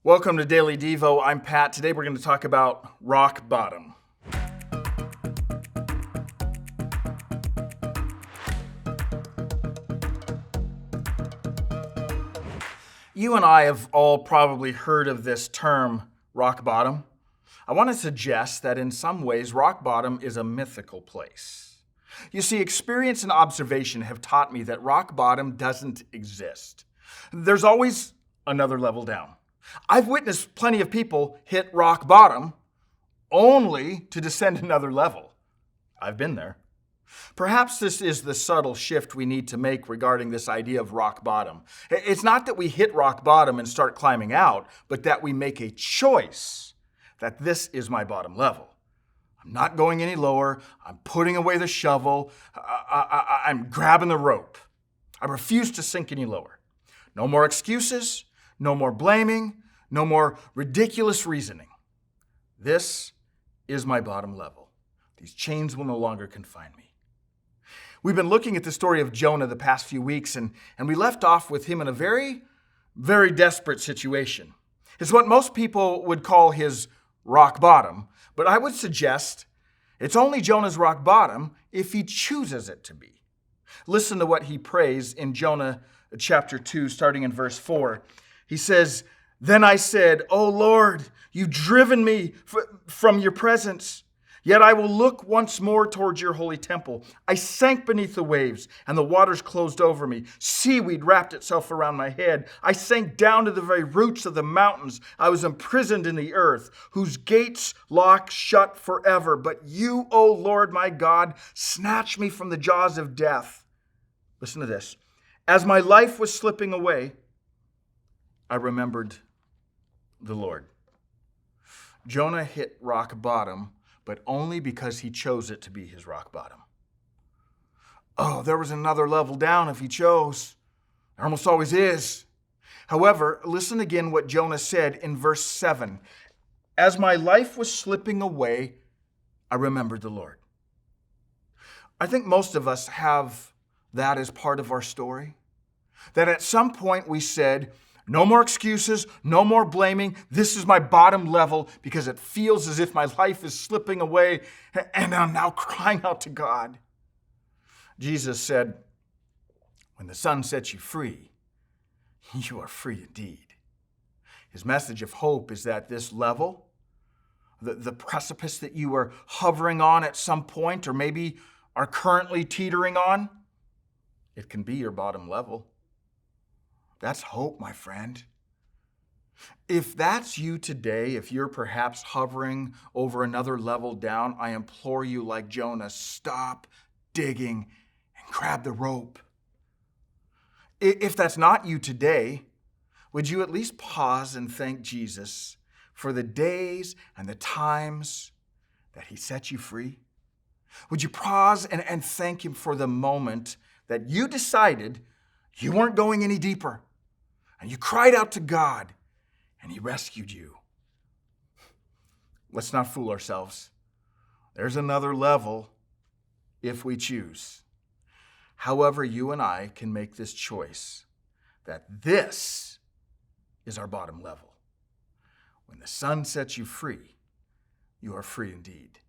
Welcome to Daily Devo. I'm Pat. Today we're going to talk about rock bottom. You and I have all probably heard of this term, rock bottom. I want to suggest that in some ways, rock bottom is a mythical place. You see, experience and observation have taught me that rock bottom doesn't exist. There's always another level down. I've witnessed plenty of people hit rock bottom only to descend another level. I've been there. Perhaps this is the subtle shift we need to make regarding this idea of rock bottom. It's not that we hit rock bottom and start climbing out, but that we make a choice that this is my bottom level. I'm not going any lower. I'm putting away the shovel. I'm grabbing the rope. I refuse to sink any lower. No more excuses. No more blaming, no more ridiculous reasoning. This is my bottom level. These chains will no longer confine me. We've been looking at the story of Jonah the past few weeks, and we left off with him in a very, very desperate situation. It's what most people would call his rock bottom, but I would suggest it's only Jonah's rock bottom if he chooses it to be. Listen to what he prays in Jonah chapter 2, starting in verse 4. He says, "Then I said, O Lord, you've driven me from your presence. Yet I will look once more towards your holy temple. I sank beneath the waves, and the waters closed over me. Seaweed wrapped itself around my head. I sank down to the very roots of the mountains. I was imprisoned in the earth, whose gates lock shut forever. But you, O Lord my God, snatched me from the jaws of death." Listen to this. "As my life was slipping away, I remembered the Lord." Jonah hit rock bottom, but only because he chose it to be his rock bottom. Oh, there was another level down if he chose. There almost always is. However, listen again what Jonah said in verse 7. "As my life was slipping away, I remembered the Lord." I think most of us have that as part of our story. That at some point we said, no more excuses, no more blaming. This is my bottom level because it feels as if my life is slipping away and I'm now crying out to God. Jesus said, "When the Son sets you free, you are free indeed." His message of hope is that this level, the precipice that you are hovering on at some point or maybe are currently teetering on, it can be your bottom level. That's hope, my friend. If that's you today, if you're perhaps hovering over another level down, I implore you, like Jonah, stop digging and grab the rope. If that's not you today, would you at least pause and thank Jesus for the days and the times that he set you free? Would you pause and thank him for the moment that you decided you weren't going any deeper? And you cried out to God, and he rescued you. Let's not fool ourselves. There's another level if we choose. However, you and I can make this choice that this is our bottom level. When the Son sets you free, you are free indeed.